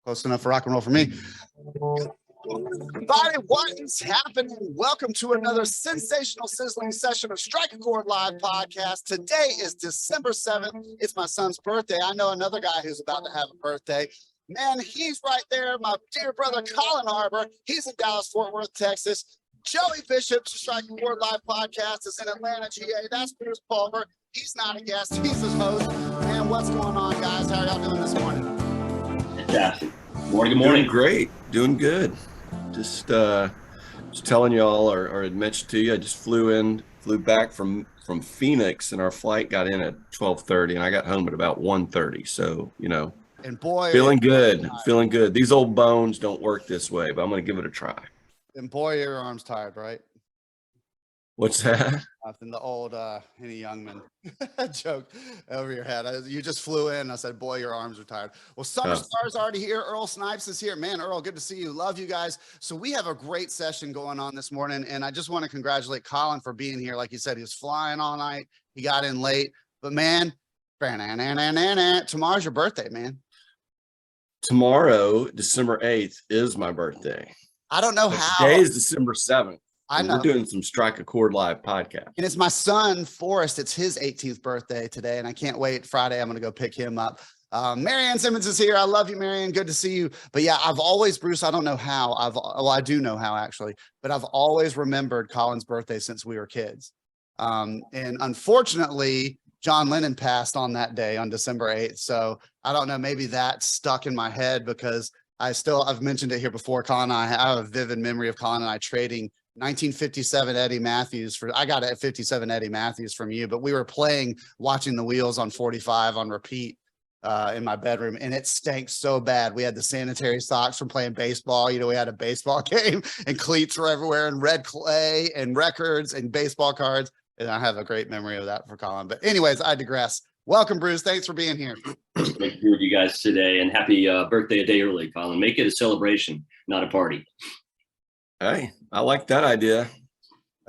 Close enough for rock and roll for me. Everybody, what is happening? Welcome to another sensational, sizzling session of Strike a Chord Live podcast. Today is December 7th. It's my son's birthday. I know another guy who's about to have a birthday. Man, he's right there. My dear brother, Colin Harbor. He's in Dallas, Fort Worth, Texas. Joey Bishop's Strike a Chord Live podcast is in Atlanta, GA. That's Bruce Pulver. He's not a guest. He's his host. Man, what's going on, guys? How are y'all doing this morning? Fantastic. Morning, good morning. Doing great. Doing good. Just telling y'all, or I mentioned to you, I just flew back from Phoenix, and our flight got in at 12:30, and I got home at about 1:30. So, and boy, feeling good. These old bones don't work this way, but I'm going to give it a try. And boy, your arm's tired, right? What's that? Nothing. The old Henny Youngman joke over your head. You just flew in. I said, boy, your arms are tired. Well, Summer Star's already here. Earl Snipes is here. Man, Earl, good to see you. Love you guys. So we have a great session going on this morning, and I just want to congratulate Colin for being here. Like you said, he was flying all night. He got in late. But, man, tomorrow's your birthday, man. Tomorrow, December 8th, is my birthday. I don't know how. Today is December 7th. I know. We're doing some Strike a Chord Live podcast. And it's my son, Forrest. It's his 18th birthday today, and I can't wait. Friday, I'm going to go pick him up. Marianne Simmons is here. I love you, Marianne. Good to see you. But yeah, I've always, Bruce, I don't know how. I do know how, actually. But I've always remembered Colin's birthday since we were kids. And unfortunately, John Lennon passed on that day on December 8th. So I don't know. Maybe that stuck in my head because I've mentioned it here before. Colin and I have a vivid memory of Colin and I trading 1957 Eddie Matthews I got a 57 Eddie Matthews from you, but we were watching the Wheels on 45 on repeat in my bedroom, and it stank so bad. We had the sanitary socks from playing baseball. We had a baseball game, and cleats were everywhere, and red clay, and records, and baseball cards. And I have a great memory of that for Colin. But anyways, I digress. Welcome, Bruce. Thanks for being here. Great to be with you guys today, and happy birthday a day early, Colin. Make it a celebration, not a party. Hey, I like that idea.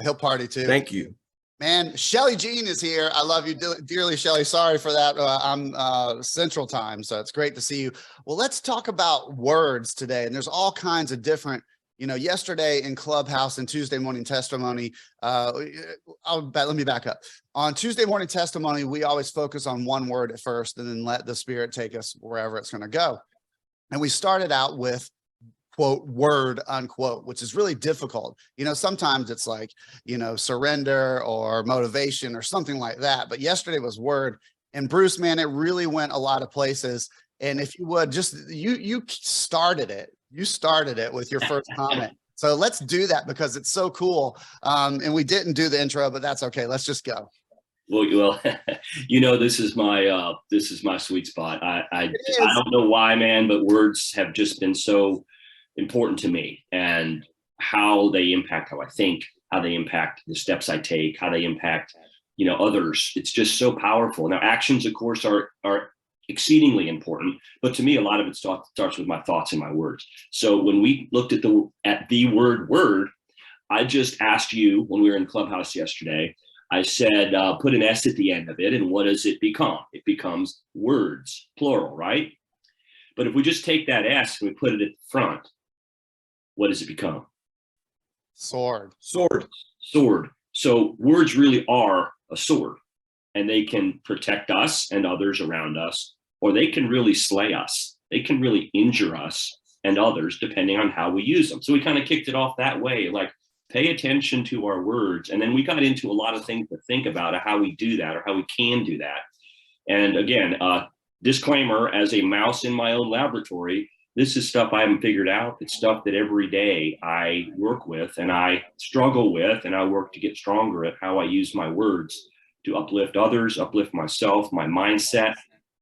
He'll party too. Thank you. Man, Shelly Jean is here. I love you dearly, Shelly. Sorry for that. I'm Central Time, so it's great to see you. Well, let's talk about words today. And there's all kinds of different, yesterday in Clubhouse and Tuesday morning testimony. Let me back up. On Tuesday morning testimony, we always focus on one word at first and then let the Spirit take us wherever it's going to go. And we started out with quote, word, unquote, which is really difficult. Sometimes it's like, surrender or motivation or something like that. But yesterday was word. And Bruce, man, it really went a lot of places. And if you would you started it. You started it with your first comment. So let's do that because it's so cool. And we didn't do the intro, but that's okay. Let's just go. Well, this is my sweet spot. I don't know why, man, but words have just been so important to me, and how they impact how I think, how they impact the steps I take, how they impact, others. It's just so powerful. Now, actions, of course, are exceedingly important, but to me, a lot of it starts with my thoughts and my words. So when we looked at the word, I just asked you when we were in Clubhouse yesterday, I said, put an S at the end of it. And what does it become? It becomes words, plural, right? But if we just take that S and we put it at the front, what does it become? Sword. So words really are a sword, and they can protect us and others around us, or they can really slay us. They can really injure us and others depending on how we use them. So we kind of kicked it off that way, like pay attention to our words. And then we got into a lot of things to think about how we do that or how we can do that. And again, disclaimer, as a mouse in my own laboratory, this is stuff I haven't figured out. It's stuff that every day I work with and I struggle with, and I work to get stronger at how I use my words to uplift others, uplift myself, my mindset,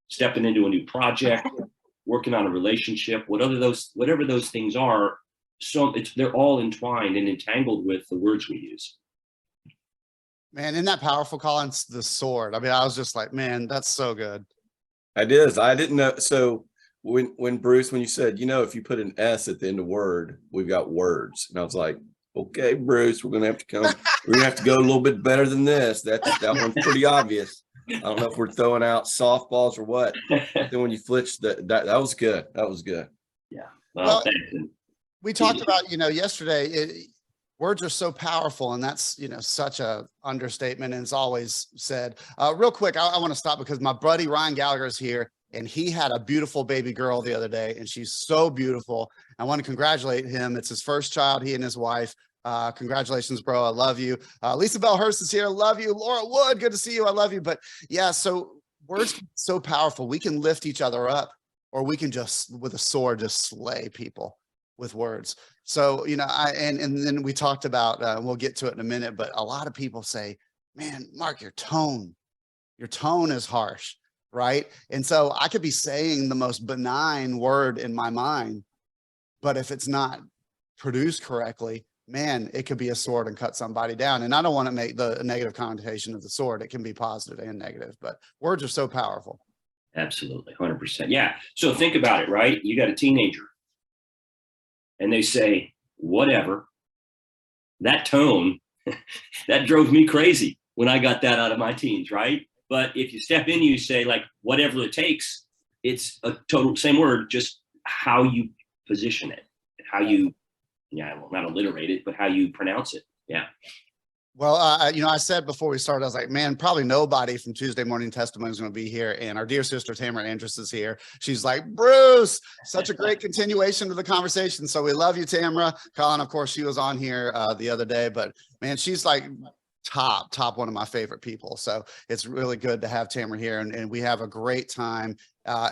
stepping into a new project, working on a relationship, whatever those things are. So they're all entwined and entangled with the words we use. Man, isn't that powerful, Colin? The sword. I mean, I was just like, man, that's so good. It is. I didn't know. So when Bruce, when you said, if you put an S at the end of word, we've got words. And I was like, okay, Bruce, we're going to have to go a little bit better than this. That one's pretty obvious. I don't know if we're throwing out softballs or what. But then when you flipped that was good. That was good. Yeah. Well, Thanks. we talked about, yesterday, words are so powerful, and that's, such a understatement, and it's always said. Real quick, I want to stop because my buddy Ryan Gallagher is here, and he had a beautiful baby girl the other day, and she's so beautiful. I want to congratulate him. It's his first child, he and his wife. Congratulations, bro. I love you. Lisa Bell Hurst is here. Love you. Laura Wood, good to see you. I love you. But yeah, so words can be so powerful. We can lift each other up, or we can just, with a sword, just slay people with words. So, and then we talked about, we'll get to it in a minute, but a lot of people say, man, Mark, your tone is harsh, right? And so I could be saying the most benign word in my mind, but if it's not produced correctly, man, it could be a sword and cut somebody down. And I don't want to make the negative connotation of the sword. It can be positive and negative, but words are so powerful. Absolutely. 100%. Yeah. So think about it, right? You got a teenager and they say, whatever. That tone, that drove me crazy when I got that out of my teens, right? But if you step in, you say like, whatever it takes, it's a total same word, just how you position it, how you, well, not alliterate it, but how you pronounce it. Yeah. Well, I said before we started, I was like, man, probably nobody from Tuesday Morning Testimony is going to be here. And our dear sister, Tamara Andrus, is here. She's like, Bruce, such a great continuation of the conversation. So we love you, Tamara. Colin, of course, she was on here the other day, but man, she's like top one of my favorite people. So it's really good to have Tamara here. And we have a great time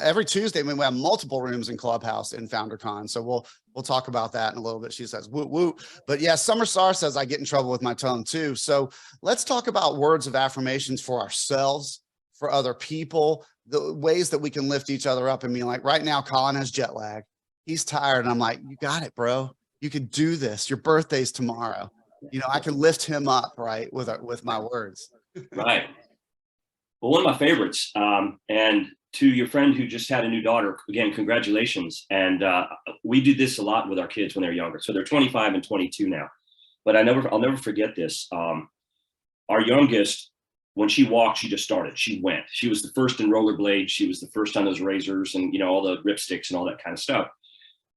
every Tuesday. I mean, we have multiple rooms in Clubhouse in FounderCon. So we'll talk about that in a little bit. She says, woo, woo. But yeah, Summer Star says I get in trouble with my tone too. So let's talk about words of affirmations for ourselves, for other people, the ways that we can lift each other up. I mean, like right now, Colin has jet lag. He's tired. And I'm like, you got it, bro. You can do this. Your birthday's tomorrow. I can lift him up, right, with my words. Right. Well, one of my favorites, and to your friend who just had a new daughter, again, congratulations. And we do this a lot with our kids when they're younger. So they're 25 and 22 now. But I'll never forget this. Our youngest, when she walked, she just started. She went. She was the first in rollerblades. She was the first on those razors and all the ripsticks and all that kind of stuff.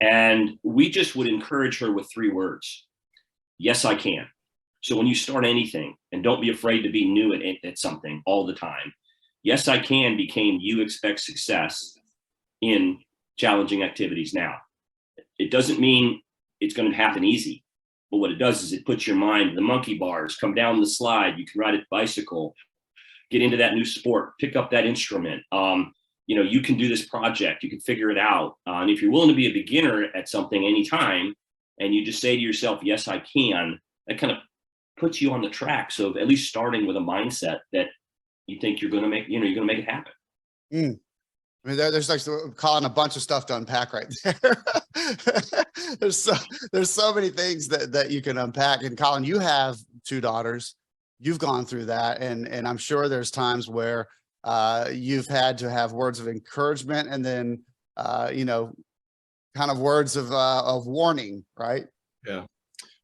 And we just would encourage her with 3 words. Yes, I can. So when you start anything, and don't be afraid to be new at something all the time. Yes, I can became you expect success in challenging activities now. It doesn't mean it's going to happen easy, but what it does is it puts your mind, the monkey bars, come down the slide, you can ride a bicycle, get into that new sport, pick up that instrument. You can do this project, you can figure it out. And if you're willing to be a beginner at something anytime, and you just say to yourself, yes, I can, that kind of puts you on the tracks of at least starting with a mindset that you think you're going to make, you're going to make it happen. I mean, there's like Colin, a bunch of stuff to unpack right there. there's so many things that you can unpack. And Colin, you have 2 daughters. You've gone through that, and I'm sure there's times where you've had to have words of encouragement, and then kind of words of warning, right? Yeah.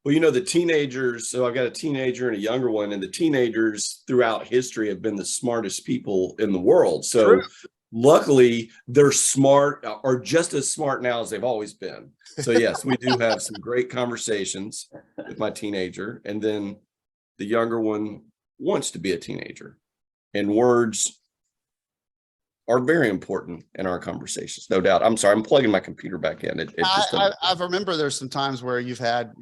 Well, the teenagers, so I've got a teenager and a younger one, and the teenagers throughout history have been the smartest people in the world. So True. Luckily they're smart, or just as smart now as they've always been. So yes, we do have some great conversations with my teenager, and then the younger one wants to be a teenager, and words are very important in our conversations, no doubt. I'm sorry, I'm plugging my computer back in. I remember there's some times where you've had,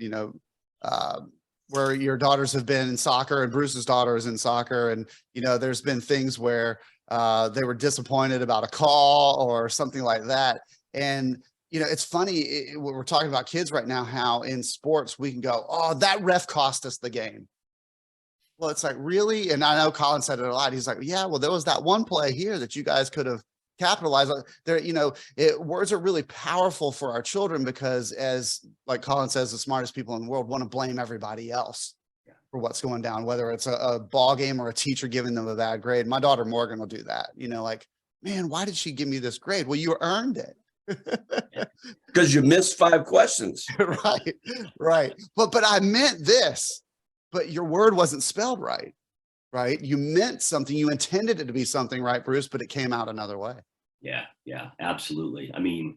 where your daughters have been in soccer, and Bruce's daughter is in soccer, and there's been things where they were disappointed about a call or something like that. And it's funny, we're talking about kids right now, how in sports we can go, oh, that ref cost us the game. Well, it's like, really? And I know Colin said it a lot. He's like, yeah, well, there was that one play here that you guys could have capitalized on. There, words are really powerful for our children, because, as like Colin says, the smartest people in the world want to blame everybody else for what's going down, whether it's a ball game or a teacher giving them a bad grade. My daughter Morgan will do that. Like, man, why did she give me this grade? Well, you earned it. Because you missed 5 questions. Right. But I meant this. But your word wasn't spelled right, right? You meant something, you intended it to be something, right, Bruce, but it came out another way. Yeah, absolutely. I mean,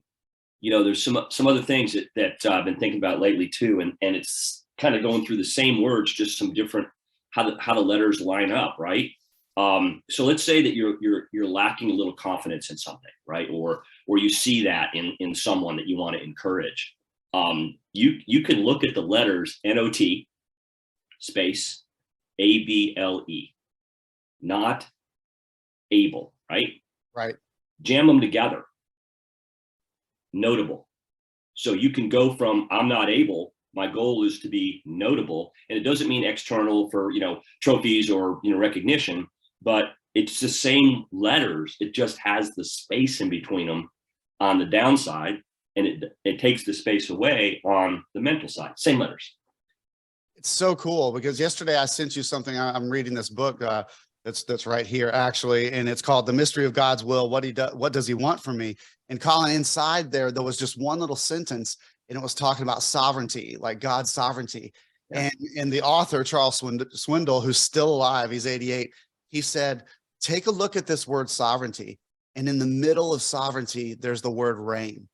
there's some other things that I've been thinking about lately too, and it's kind of going through the same words, just some different how the letters line up, right? So let's say that you're lacking a little confidence in something, right? Or you see that in someone that you want to encourage. You can look at the letters NOT space ABLE, not able, right? Right. Jam them together. Notable. So you can go from I'm not able, my goal is to be notable, and it doesn't mean external for trophies or recognition, but it's the same letters. It just has the space in between them on the downside, and it takes the space away on the mental side. Same letters. It's so cool because yesterday I sent you something. I'm reading this book that's right here actually, and it's called The Mystery of God's Will. What does he want from me? And Colin, inside there was just one little sentence, and it was talking about sovereignty, like God's sovereignty. Yeah. And the author, Charles Swindoll, who's still alive, he's 88, he said, take a look at this word sovereignty. And in the middle of sovereignty, there's the word reign.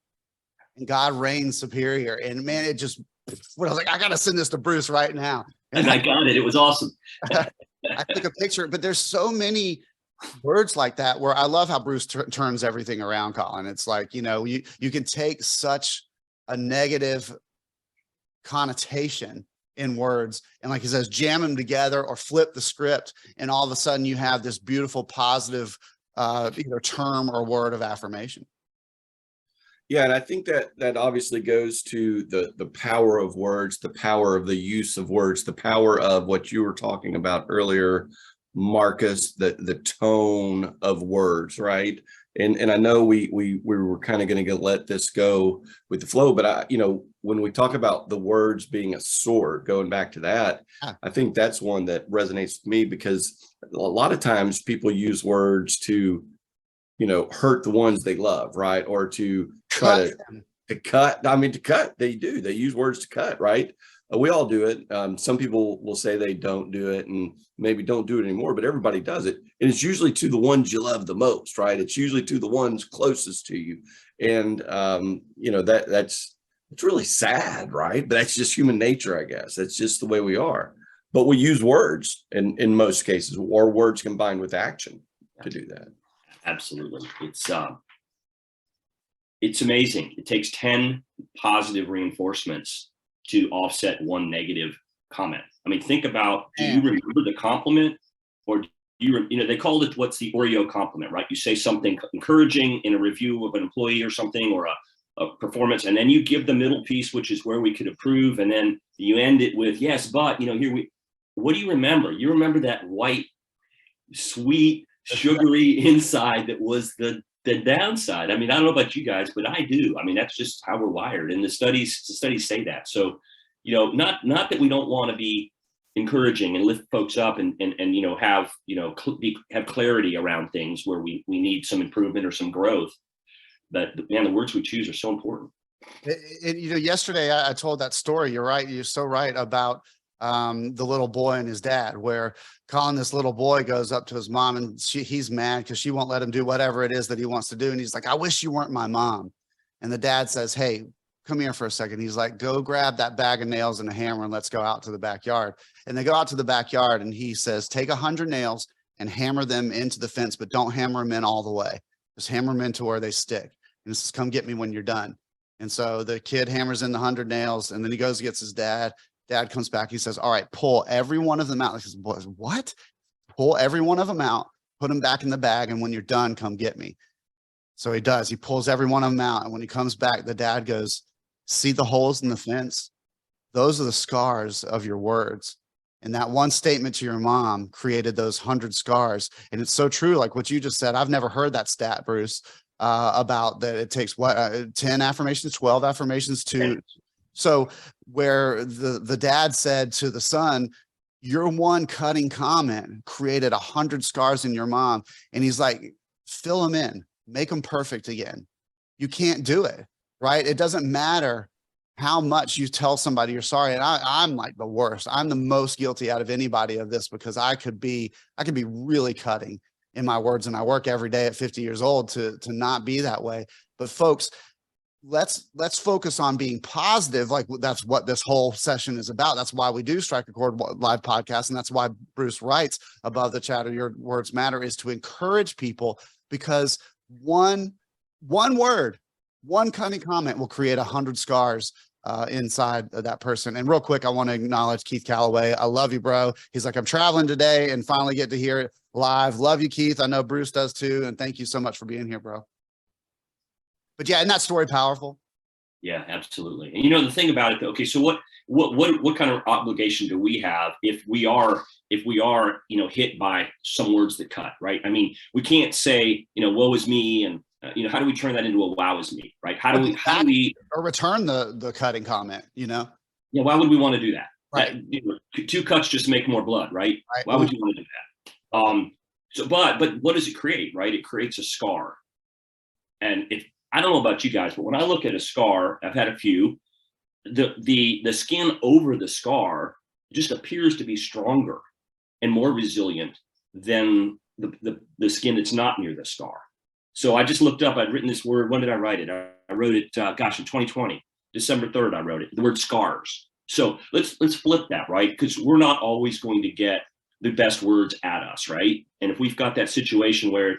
And God reigns superior. And man, I was like, I got to send this to Bruce right now. And I got it. It was awesome. I took a picture, but there's so many words like that where I love how Bruce turns everything around, Colin. It's like, you can take such a negative connotation in words and, like he says, jam them together or flip the script, and all of a sudden you have this beautiful positive either term or word of affirmation. Yeah, and I think that obviously goes to the power of words, the power of the use of words, the power of what you were talking about earlier, Marcus, the tone of words, right? And I know we were kind of going to let this go with the flow, but when we talk about the words being a sword, going back to that, I think that's one that resonates with me, because a lot of times people use words to hurt the ones they love, right? Or to try to cut. I mean, to cut, they use words to cut, right? We all do it. Some people will say they don't do it and maybe don't do it anymore, but everybody does it. And it's usually to the ones you love the most, right? It's usually to the ones closest to you. And, it's really sad, right? But that's just human nature, I guess. That's just the way we are. But we use words in most cases, or words combined with action to do that. Absolutely. It's amazing. It takes 10 positive reinforcements to offset one negative comment. I mean, think about, do you remember the compliment, or do they called it, what's the Oreo compliment, right? You say something encouraging in a review of an employee or something, or a performance, and then you give the middle piece, which is where we could improve. And then you end it with, yes, but, what do you remember? You remember that white, sweet, sugary inside that was the downside. I mean, I don't know about you guys, but I do. I mean, that's just how we're wired, and the studies say that. So, not that we don't want to be encouraging and lift folks up and have clarity around things where we need some improvement or some growth, but man, the words we choose are so important. Yesterday I told that story. You're right. You're so right about the little boy and his dad, where Colin, this little boy, goes up to his mom, and he's mad because she won't let him do whatever it is that he wants to do. And he's like, I wish you weren't my mom. And the dad says, hey, come here for a second. He's like, go grab that bag of nails and a hammer and let's go out to the backyard. And they go out to the backyard, and he says, take 100 nails and hammer them into the fence, but don't hammer them in all the way. Just hammer them into where they stick. And he says, come get me when you're done. And so the kid hammers in the 100 nails, and then he goes and gets his dad. Dad comes back. He says, all right, pull every one of them out. He says, what? Pull every one of them out, put them back in the bag, and when you're done, come get me. So he does. He pulls every one of them out. And when he comes back, the dad goes, see the holes in the fence? Those are the scars of your words. And that one statement to your mom created those 100 scars. And it's so true. Like what you just said, I've never heard that stat, Bruce, about that. It takes 10 affirmations, 12 affirmations to. So where the dad said to the son, your one cutting comment created 100 scars in your mom. And he's like, fill them in, make them perfect again. You can't do it, right? It doesn't matter how much you tell somebody you're sorry. And I'm like the worst. I'm the most guilty out of anybody of this, because I could be really cutting in my words. And I work every day at 50 years old to not be that way. But folks, let's focus on being positive. Like that's what this whole session is about. That's why we do Strike a Chord live podcast. And that's why Bruce writes above the chatter, your words matter, is to encourage people, because one word, one cunning comment will create 100 scars inside of that person. And real quick, I want to acknowledge Keith Calloway. I love you, bro. He's like, I'm traveling today and finally get to hear it live. Love you, Keith. I know Bruce does too. And thank you so much for being here, bro. But yeah, isn't that story powerful? Yeah, absolutely. And you know, the thing about it, okay, so what kind of obligation do we have if we are, you know, hit by some words that cut, right? I mean, we can't say, you know, woe is me, and you know, how do we turn that into a wow is me, right? How do we or return the cutting comment, you know? Yeah, why would we want to do that? Right. That, you know, 2 cuts just make more blood, right? Right. Why would you want to do that? So, but what does it create, right? It creates a scar. And if I don't know about you guys, but when I look at a scar, I've had a few, the skin over the scar just appears to be stronger and more resilient than the skin that's not near the scar. So I just looked up, I'd written this word. When did I write it? I wrote it, in 2020, December 3rd, I wrote it, the word scars. So let's flip that, right? Because we're not always going to get the best words at us, right? And if we've got that situation where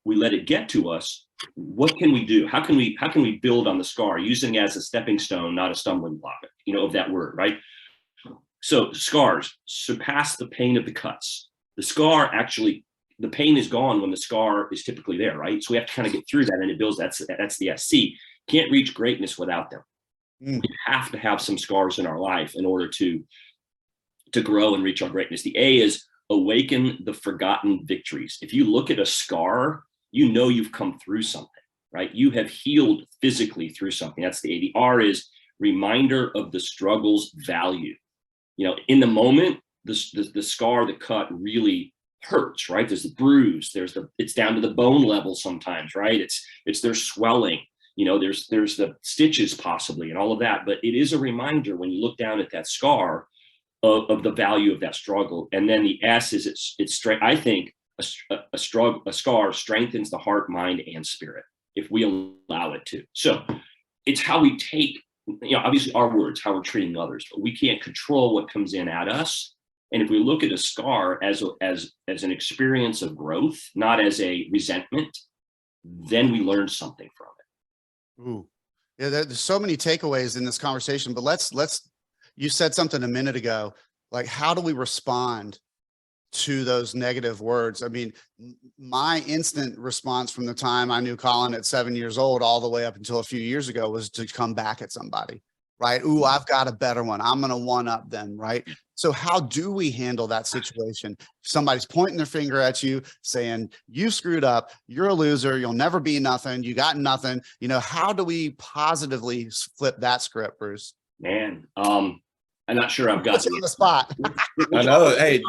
we let it get to us, what can we do? How can we build on the scar, using it as a stepping stone, not a stumbling block, you know, of that word, right? So scars surpass the pain of the cuts. The scar actually, the pain is gone when the scar is typically there, right? So we have to kind of get through that, and it builds. That's the SC. Can't reach greatness without them. We have to have some scars in our life in order to grow and reach our greatness. The A is awaken the forgotten victories. If you look at a scar, you know you've come through something, right? You have healed physically through something. That's the A. The R is reminder of the struggle's value. You know, in the moment, the scar, the cut really hurts, right? There's the bruise, it's down to the bone level sometimes, right? There's swelling, you know, there's the stitches possibly and all of that. But it is a reminder when you look down at that scar of the value of that struggle. And then the S is it's straight. I think a scar strengthens the heart, mind, and spirit if we allow it to. So it's how we take, you know, obviously our words, how we're treating others, but we can't control what comes in at us. And if we look at a scar as an experience of growth, not as a resentment, then we learn something from it. Ooh, yeah. There's so many takeaways in this conversation, but let's. You said something a minute ago, like how do we respond to those negative words? I mean, my instant response from the time I knew Colin at 7 years old all the way up until a few years ago was to come back at somebody, right? Ooh, I've got a better one. I'm going to one up them, right? So how do we handle that situation? Somebody's pointing their finger at you saying, you screwed up, you're a loser, you'll never be nothing, you got nothing. You know, how do we positively flip that script, Bruce? Man, I'm not sure I've got you on the spot. I know. Hey,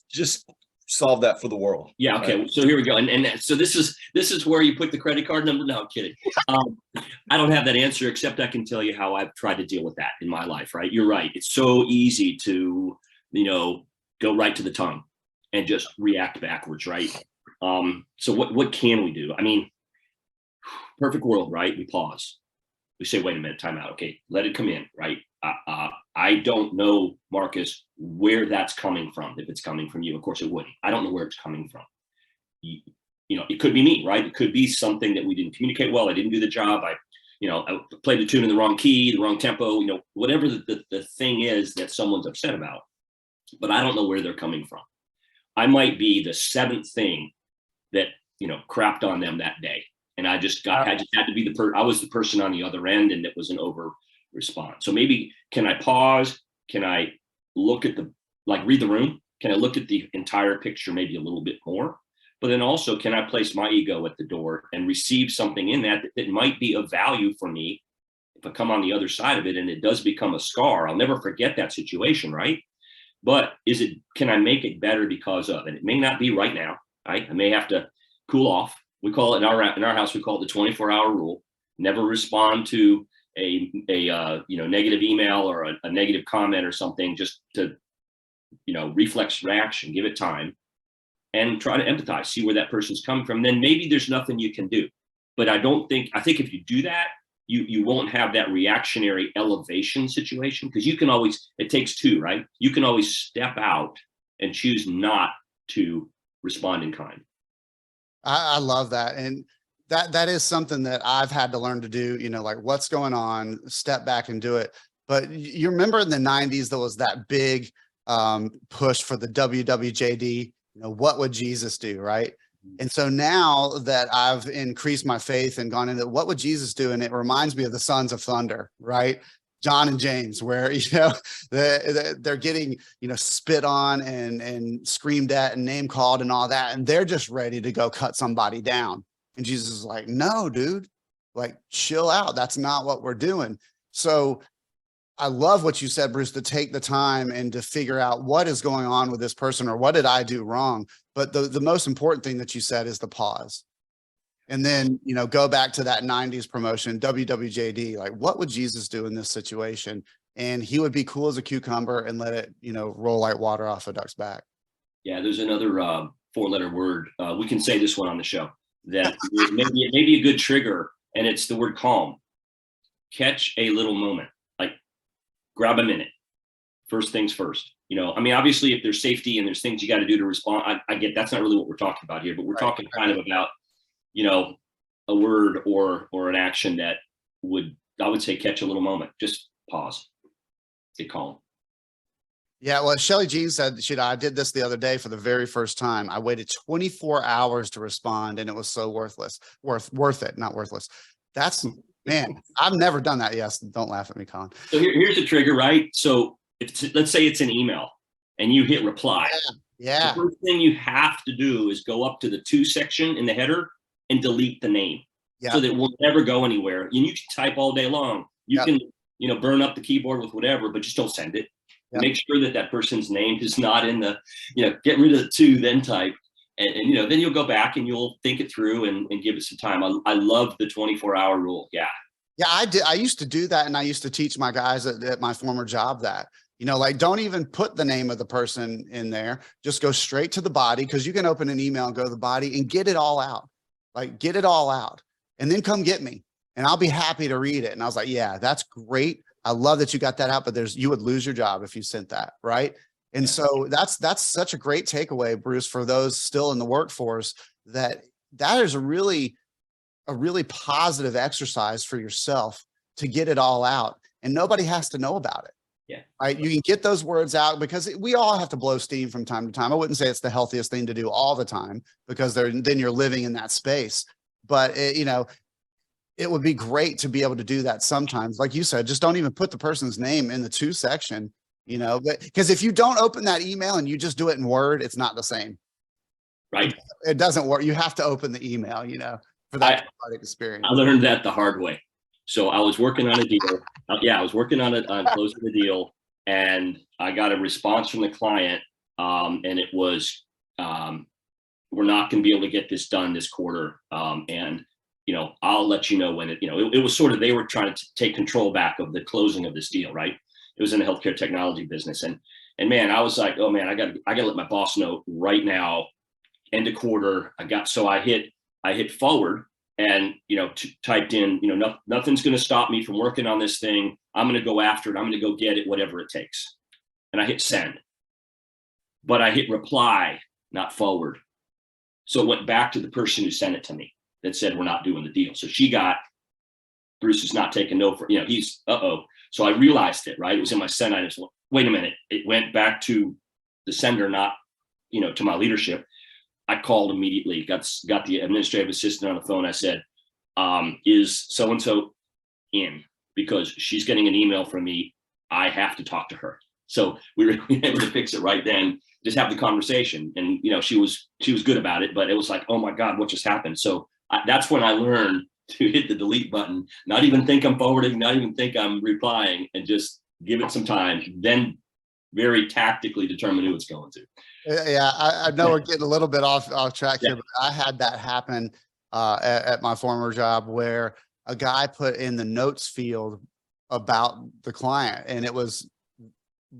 just solve that for the world. Yeah. Okay. Right. So here we go. And so this is where you put the credit card number. No, I'm kidding. I don't have that answer, except I can tell you how I've tried to deal with that in my life. Right. You're right. It's so easy to, you know, go right to the tongue and just react backwards. Right. So what can we do? I mean, perfect world, right? We pause. We say, wait a minute, time out. Okay, let it come in, right? I don't know, Marcus, where that's coming from. If it's coming from you, of course it wouldn't. I don't know where it's coming from. You know, it could be me, right? It could be something that we didn't communicate well. I didn't do the job. I played the tune in the wrong key, the wrong tempo, you know, whatever the thing is that someone's upset about. But I don't know where they're coming from. I might be the 7th thing that, you know, crapped on them that day. And I just had to be I was the person on the other end, and it was an over response. So maybe, can I pause? Can I look at read the room? Can I look at the entire picture maybe a little bit more? But then also, can I place my ego at the door and receive something in that might be of value for me if I come on the other side of it and it does become a scar? I'll never forget that situation, right? But can I make it better because of it? It may not be right now, right? I may have to cool off. We call it in our house, we call it the 24-hour rule. Never respond to a negative email or a negative comment or something, just to, you know, reflex reaction, give it time and try to empathize, see where that person's coming from. Then maybe there's nothing you can do. But I think if you do that, you won't have that reactionary elevation situation, because you can always, it takes two, right? You can always step out and choose not to respond in kind. I love that. And that is something that I've had to learn to do, like what's going on, step back and do it. But you remember in the 90s, there was that big push for the WWJD, what would Jesus do? Right. And so now that I've increased my faith and gone into what would Jesus do? And it reminds me of the Sons of Thunder, right? John and James, where, they're getting, spit on and screamed at and name called and all that. And they're just ready to go cut somebody down. And Jesus is like, no, dude, like chill out. That's not what we're doing. So I love what you said, Bruce, to take the time and to figure out what is going on with this person or what did I do wrong. But the most important thing that you said is the pause. And then, go back to that 90s promotion, WWJD, like what would Jesus do in this situation? And he would be cool as a cucumber and let it, roll like water off a duck's back. Yeah, there's another 4-letter word. We can say this one on the show that it may be a good trigger, and it's the word calm. Catch a little moment, like grab a minute. First things first. Obviously, if there's safety and there's things you got to do to respond, I get that's not really what we're talking about here, but we're talking kind of about, a word or an action that I would say catch a little moment. Just pause. Get calm. Yeah, well, Shelly Jean said, I did this the other day for the very first time. I waited 24 hours to respond, and it was so worth it, not worthless. That's, man, I've never done that. Yes, don't laugh at me, Colin. So here's a trigger, right? So let's say it's an email, and you hit reply. Yeah. The first thing you have to do is go up to the to section in the header and delete the name, so that it will never go anywhere. And you can type all day long. You can, burn up the keyboard with whatever, but just don't send it. Make sure that person's name is not in the, get rid of the to, then type. And then you'll go back and you'll think it through and give it some time. I love the 24-hour rule. Yeah. Yeah, I did. I used to do that. And I used to teach my guys at my former job that, like don't even put the name of the person in there. Just go straight to the body, because you can open an email and go to the body and get it all out. Like get it all out and then come get me and I'll be happy to read it. And I was like, yeah, that's great. I love that you got that out, but you would lose your job if you sent that. Right. And so that's such a great takeaway, Bruce, for those still in the workforce, that is a really positive exercise for yourself to get it all out, and nobody has to know about it. Yeah. Right. You can get those words out, because we all have to blow steam from time to time. I wouldn't say it's the healthiest thing to do all the time, because then you're living in that space. But it would be great to be able to do that sometimes. Like you said, just don't even put the person's name in the to section, because if you don't open that email and you just do it in Word, it's not the same. Right. It doesn't work. You have to open the email, for that experience. I learned that the hard way. So I was working on a deal. I was working on closing the deal, and I got a response from the client, and it was, we're not going to be able to get this done this quarter, and I'll let you know when it was sort of, they were trying to take control back of the closing of this deal, right? It was in the healthcare technology business, and man, I was like, oh man, I got to let my boss know right now, end of quarter. I hit forward. And, typed in, nothing's going to stop me from working on this thing. I'm going to go after it. I'm going to go get it, whatever it takes. And I hit send. But I hit reply, not forward. So it went back to the person who sent it to me that said, we're not doing the deal. So she got, Bruce is not taking no for, he's, So I realized it, right? It was in my send. I just went, wait a minute. It went back to the sender, not, to my leadership. I called immediately, got the administrative assistant on the phone. I said, is so-and-so in? Because she's getting an email from me. I have to talk to her. So we were able to fix it right then, just have the conversation. And, she was good about it, but it was like, oh my God, what just happened? So that's when I learned to hit the delete button, not even think I'm forwarding, not even think I'm replying, and just give it some time. Then very tactically determine who it's going to. Yeah, I know we're getting a little bit off track here, but I had that happen at my former job, where a guy put in the notes field about the client, and it was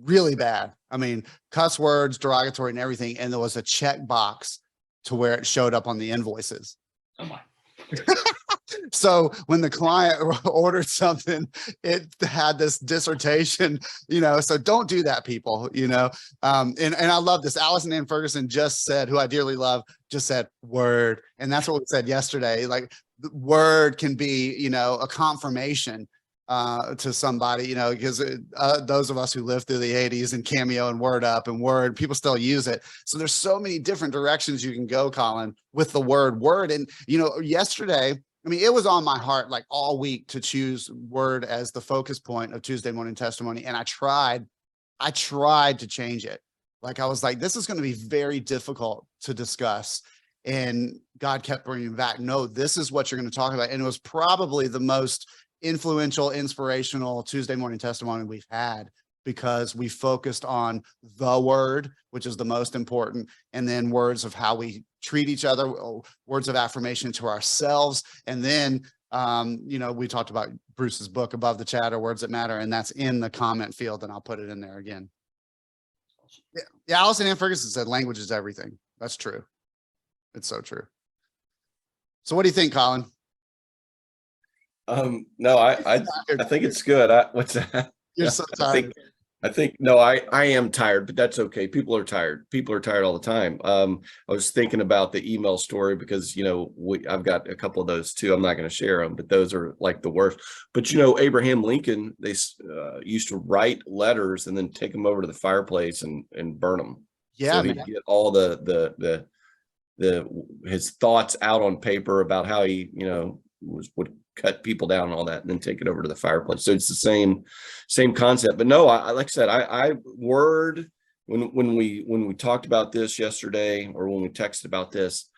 really bad. I mean, cuss words, derogatory and everything. And there was a check box to where it showed up on the invoices. Oh my. So when the client ordered something, it had this dissertation, so don't do that, people, and I love this. Allison Ann Ferguson just said, who I dearly love, just said word. And that's what we said yesterday. Like the word can be, a confirmation to somebody, because those of us who lived through the 80s and Cameo and Word Up and Word, people still use it. So there's so many different directions you can go, Colin, with the word. And, yesterday, I mean, it was on my heart like all week to choose word as the focus point of Tuesday Morning Testimony. And I tried to change it. Like, I was like, this is going to be very difficult to discuss. And God kept bringing me back. No, this is what you're going to talk about. And it was probably the most influential, inspirational Tuesday Morning Testimony we've had, because we focused on the word, which is the most important, and then words of how we treat each other, words of affirmation to ourselves. And then, we talked about Bruce's book, Above the Chatter, Words That Matter, and that's in the comment field, and I'll put it in there again. Yeah, Allison Ann Ferguson said language is everything. That's true. It's so true. So what do you think, Colin? No, I think it's good. What's that? You're so tired. I think no, I am tired, but that's okay. People are tired. People are tired all the time. I was thinking about the email story because, I've got a couple of those too. I'm not going to share them, but those are like the worst. But, Abraham Lincoln, they used to write letters and then take them over to the fireplace and burn them. Yeah, so he'd get all his thoughts out on paper about how he, would cut people down and all that, and then take it over to the fireplace. So it's the same concept. But no, like I said, I word, when we talked about this yesterday, or when we texted about this,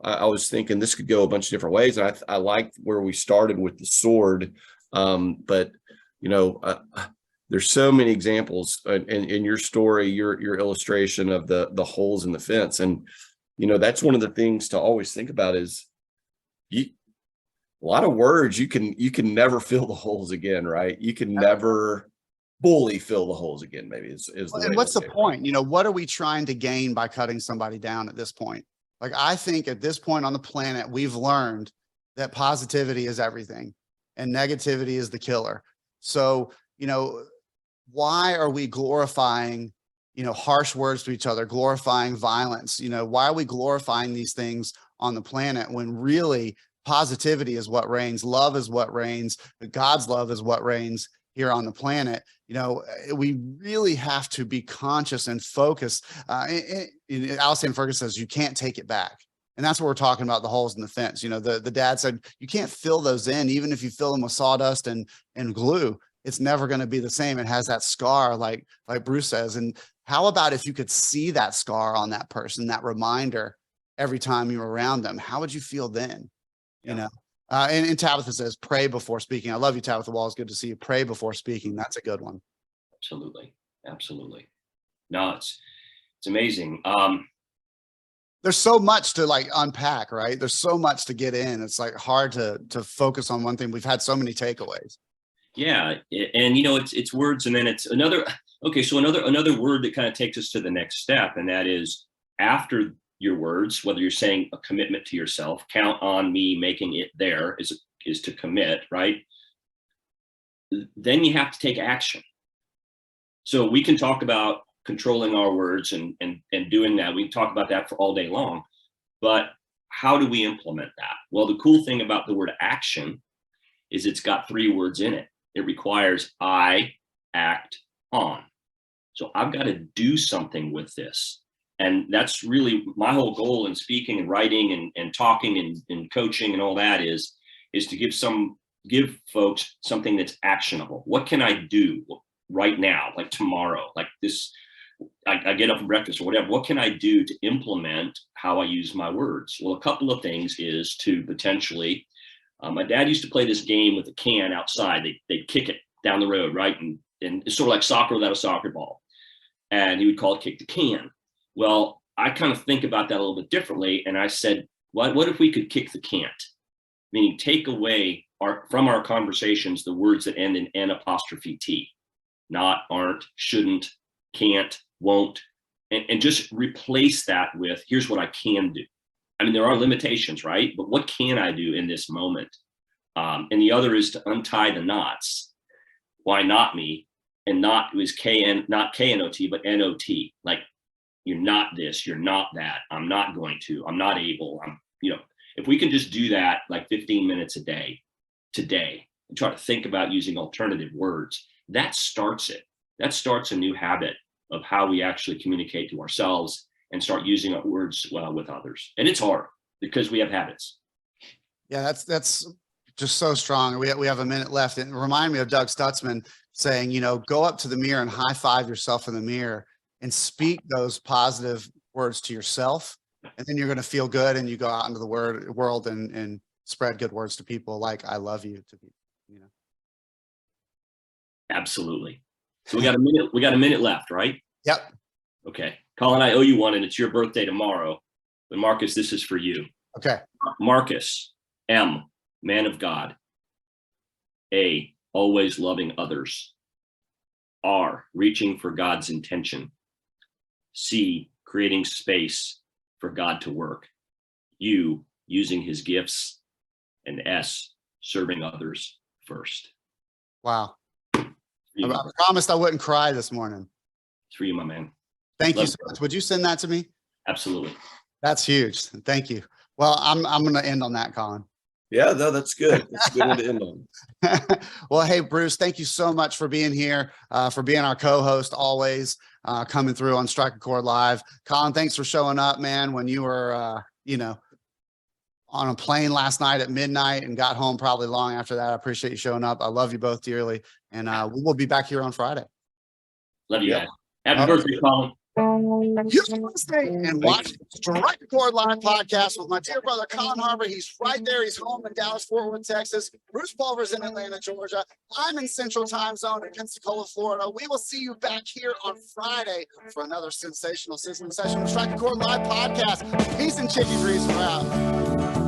I was thinking this could go a bunch of different ways. And I liked where we started with the sword. But there's so many examples in your story, your illustration of the holes in the fence. And, that's one of the things to always think about is a lot of words, you can never fill the holes again, right? You can never fully fill the holes again, maybe is the way. And what's the point? What are we trying to gain by cutting somebody down at this point? Like, I think at this point on the planet, we've learned that positivity is everything and negativity is the killer. So, why are we glorifying, harsh words to each other, glorifying violence? Why are we glorifying these things on the planet when really positivity is what reigns, love is what reigns, God's love is what reigns here on the planet? We really have to be conscious and focused. Allison Ferguson says you can't take it back. And that's what we're talking about, the holes in the fence. The dad said, you can't fill those in, even if you fill them with sawdust and glue, it's never going to be the same. It has that scar, like Bruce says. And how about if you could see that scar on that person, that reminder every time you're around them? How would you feel then? Yeah. And Tabitha says, pray before speaking. I love you, Tabitha Wall. It's good to see you. Pray before speaking. That's a good one. Absolutely. No, it's amazing. There's so much to unpack, right? There's so much to get in. It's hard to focus on one thing. We've had so many takeaways. Yeah. And it's words, and then it's another. Okay. So another word that kind of takes us to the next step. And that is, after your words, whether you're saying a commitment to yourself, count on me making it there is to commit, right? Then you have to take action. So we can talk about controlling our words and doing that. We can talk about that for all day long, but how do we implement that? Well, the cool thing about the word action is it's got 3 words in it. It requires I act on. So I've got to do something with this. And that's really my whole goal in speaking and writing and talking and coaching and all that is to give folks something that's actionable. What can I do right now, like tomorrow, like this? I get up for breakfast or whatever. What can I do to implement how I use my words? Well, a couple of things is to potentially, my dad used to play this game with a can outside. They'd kick it down the road, right? And it's sort of like soccer without a soccer ball. And he would call it kick the can. Well, I kind of think about that a little bit differently. And I said, what if we could kick the can't? Meaning take away from our conversations the words that end in N''T, not, aren't, shouldn't, can't, won't, and just replace that with, here's what I can do. I mean, there are limitations, right? But what can I do in this moment? And the other is to untie the knots. Why not me? And not was not KNOT, but NOT. Like, you're not this, you're not that. I'm not going to, I'm not able. If we can just do that like 15 minutes a day today and try to think about using alternative words, that starts it. That starts a new habit of how we actually communicate to ourselves and start using our words with others. And it's hard because we have habits. Yeah, that's just so strong. We have a minute left. And remind me of Doug Stutzman saying, go up to the mirror and high five yourself in the mirror and speak those positive words to yourself. And then you're going to feel good, and you go out into the world and spread good words to people like I love you to people. Absolutely. So we got a minute left, right? Yep. Okay. Colin, I owe you one, and it's your birthday tomorrow. But Marcus, this is for you. Okay. Marcus, M, man of God. A, always loving others. R, reaching for God's intention. C, creating space for God to work. U, using his gifts. And S, serving others first. Wow. I promised I wouldn't cry this morning. It's for you, my man. Thank you so much. Would you send that to me? Absolutely. That's huge. Thank you. Well, I'm going to end on that, Colin. Yeah, no, that's good. That's a good one to end on. Well, hey, Bruce, thank you so much for being here, for being our co-host always, coming through on Strike a Chord Live. Colin, thanks for showing up, man, when you were, on a plane last night at midnight and got home probably long after that. I appreciate you showing up. I love you both dearly. And we will be back here on Friday. Love you guys. Happy birthday, Colin. You can stay and watch Strike a Chord Live podcast with my dear brother Colin Harbor. He's right there. He's home in Dallas, Fort Worth, Texas. Bruce Pulver's in Atlanta, Georgia. I'm in Central Time Zone in Pensacola, Florida. We will see you back here on Friday for another sensational session of Strike a Chord Live podcast. Peace and chicken grease. We're out.